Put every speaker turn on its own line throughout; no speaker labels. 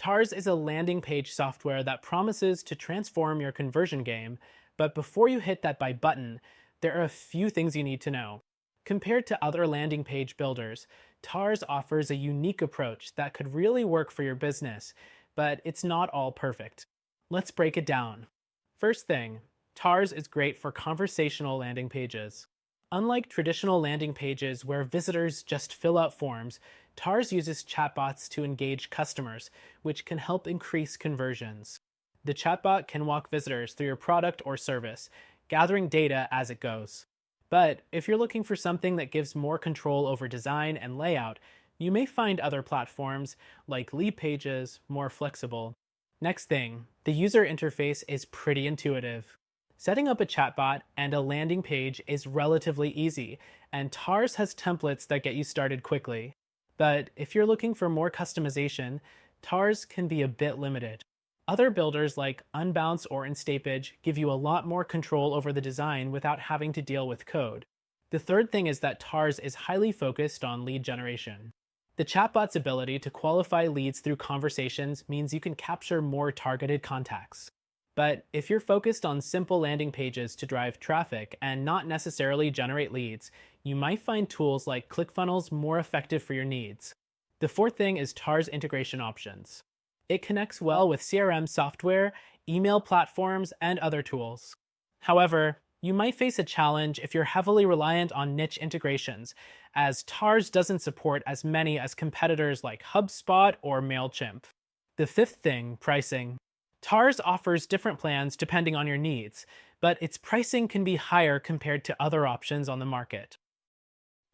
TARS is a landing page software that promises to transform your conversion game, but before you hit that buy button, there are a few things you need to know. Compared to other landing page builders, TARS offers a unique approach that could really work for your business, but it's not all perfect. Let's break it down. First thing, TARS is great for conversational landing pages. Unlike traditional landing pages where visitors just fill out forms, TARS uses chatbots to engage customers, which can help increase conversions. The chatbot can walk visitors through your product or service, gathering data as it goes. But if you're looking for something that gives more control over design and layout, you may find other platforms, like Lead Pages, more flexible. Next thing, the user interface is pretty intuitive. Setting up a chatbot and a landing page is relatively easy, and TARS has templates that get you started quickly. But if you're looking for more customization, TARS can be a bit limited. Other builders like Unbounce or Instapage give you a lot more control over the design without having to deal with code. The third thing is that TARS is highly focused on lead generation. The chatbot's ability to qualify leads through conversations means you can capture more targeted contacts. But if you're focused on simple landing pages to drive traffic and not necessarily generate leads, you might find tools like ClickFunnels more effective for your needs. The fourth thing is TARS integration options. It connects well with CRM software, email platforms, and other tools. However, you might face a challenge if you're heavily reliant on niche integrations, as TARS doesn't support as many as competitors like HubSpot or MailChimp. The fifth thing, pricing. TARS offers different plans depending on your needs, but its pricing can be higher compared to other options on the market.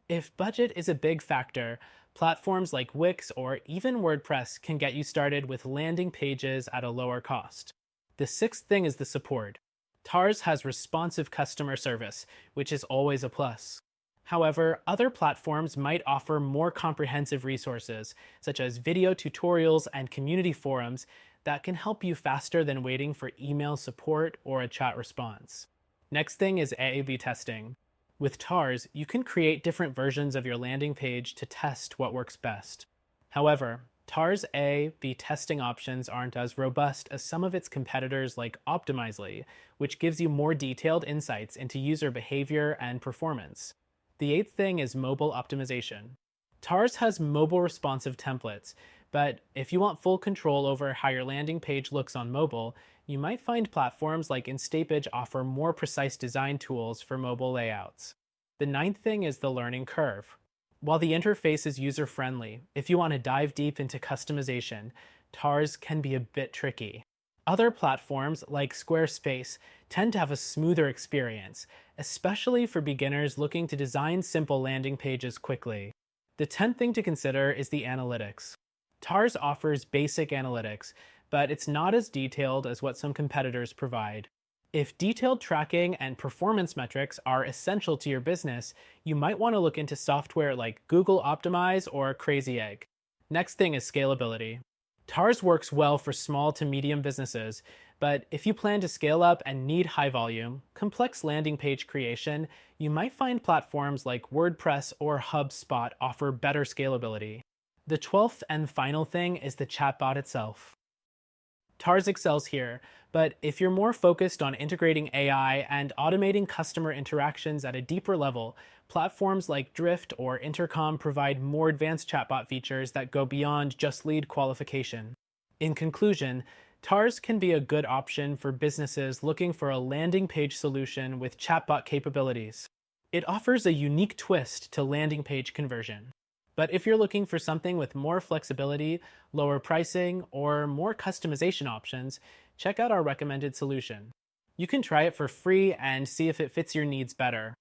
If budget is a big factor, platforms like Wix or even WordPress can get you started with landing pages at a lower cost. The sixth thing is the support. TARS has responsive customer service, which is always a plus. However, other platforms might offer more comprehensive resources, such as video tutorials and community forums, that can help you faster than waiting for email support or a chat response. Next thing is A/B testing. With TARS, you can create different versions of your landing page to test what works best. However, TARS A/B testing options aren't as robust as some of its competitors like Optimizely, which gives you more detailed insights into user behavior and performance. The eighth thing is mobile optimization. TARS has mobile responsive templates, but if you want full control over how your landing page looks on mobile, you might find platforms like Instapage offer more precise design tools for mobile layouts. The ninth thing is the learning curve. While the interface is user-friendly, if you want to dive deep into customization, TARS can be a bit tricky. Other platforms, like Squarespace, tend to have a smoother experience, especially for beginners looking to design simple landing pages quickly. The 10th thing to consider is the analytics. TARS offers basic analytics, but it's not as detailed as what some competitors provide. If detailed tracking and performance metrics are essential to your business, you might want to look into software like Google Optimize or Crazy Egg. Next thing is scalability. TARS works well for small to medium businesses, but if you plan to scale up and need high volume, complex landing page creation, you might find platforms like WordPress or HubSpot offer better scalability. The 12th and final thing is the chatbot itself. TARS excels here, but if you're more focused on integrating AI and automating customer interactions at a deeper level, platforms like Drift or Intercom provide more advanced chatbot features that go beyond just lead qualification. In conclusion, TARS can be a good option for businesses looking for a landing page solution with chatbot capabilities. It offers a unique twist to landing page conversion. But if you're looking for something with more flexibility, lower pricing, or more customization options, check out our recommended solution. You can try it for free and see if it fits your needs better.